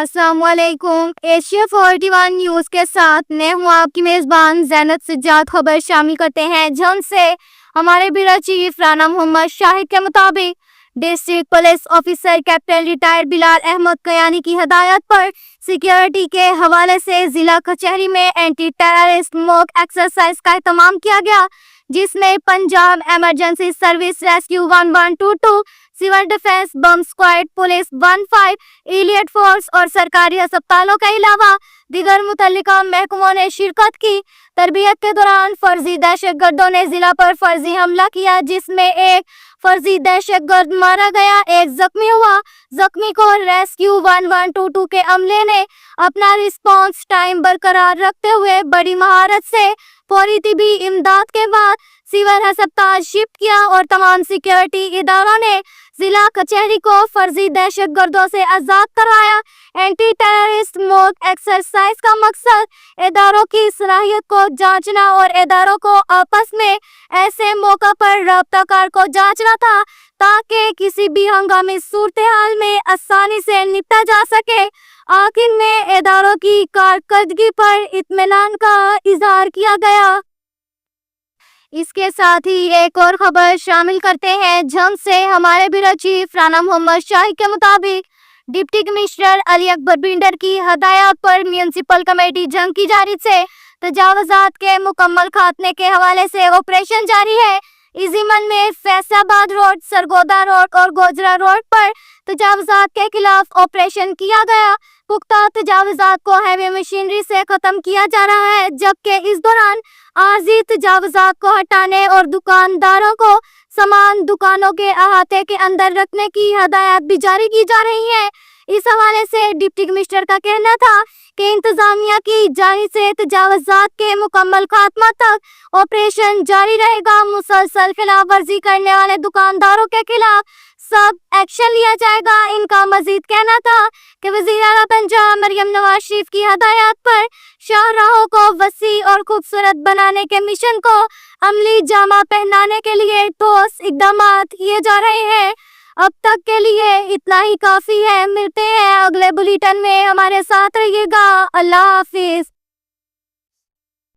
अस्सलाम वालेकुम। Asia 41 news के साथ मैं हूँ आपकी मेज़बान ज़ैनत सज्जाद। खबर शामिल करते हैं जौन से हमारे ब्यूरो चीफ राना मोहम्मद शाहिद के मुताबिक district police officer captain retired Bilal Ahmed Kayani की हदायत पर सिक्योरिटी के हवाले से जिला कचहरी में एंटी टेररिस्ट मॉक एक्सरसाइज का एहतमाम किया गया, जिसमें Punjab emergency service rescue 1122, civil defence bomb squad, police 15, elite force और सरकारी अस्पतालों के अलावा दीगर मुतल्लिका महकमों ने शिरकत की। तरबियत के दौरान फर्जी दहशतगर्दों ने जिला पर फर्जी हमला किया, जिसमें एक फर्जी दहशतगर्द मारा गया, एक जख्मी हुआ। जख्मी को रेस्क्यू 1122 के अमले ने अपना रिस्पांस टाइम बरकरार रखते हुए बड़ी महारत से फौरी तिबी इमदाद के बाद सिविल अस्पताल शिफ्ट किया और तमाम सिक्योरिटी इदारों ने जिला कचहरी को फर्जी दहशतगर्दों से आजाद कराया। एंटी टेररिस्ट मॉक एक्सरसाइज का मकसद इदारों की सलाहियत को जांचना और इदारों को आपस में ऐसे मौका पर रब्ताकार को जांचना था ताकि किसी भी हंगामी सूरत हाल में आसानी से निपटा जा सके। आखिर में इदारों की कारकर्दगी पर इत्मीनान का इजहार किया गया। इसके साथ ही एक और खबर शामिल करते हैं जौन से हमारे ब्यूरो चीफ राना मोहम्मद शाहिद के मुताबिक deputy commissioner Ali Akbar binder की हदायत पर म्यूनिसिपल कमेटी जंग की जानिब से तजावुजात के मुकम्मल खात्मे के हवाले से ऑपरेशन जारी है। इसी मन में फैसलाबाद रोड, सरगोदा रोड और गोजरा रोड पर तजावुजात के खिलाफ ऑपरेशन किया गया। पुख्ता तजावुजात को हैवी मशीनरी से खत्म किया जा रहा है, जबकि इस दौरान आर्जी तजावुजात को हटाने और दुकानदारों को सामान दुकानों के अहाते के अंदर रखने की हदायत भी जारी की जा रही है। इस हवाले से डिप्टी कमिश्नर का कहना था कि इंतजामिया की जानिब से तजावुजात के मुकम्मल खात्मा तक ऑपरेशन जारी रहेगा। मुसलसल खिलाफ वर्जी करने वाले दुकानदारों के खिलाफ सब एक्शन लिया जाएगा। इनका मजीद कहना था कि वज़ीर आला पंजाब मरियम नवाज शरीफ की हदायत पर शाहराहों को वसी और खूबसूरत बनाने के मिशन को अमली जामा पहनाने के लिए ठोस इकदाम किए जा रहे हैं। अब तक के लिए इतना ही काफी है। मिलते हैं अगले बुलेटिन में, हमारे साथ रहिएगा। अल्लाह हाफिज।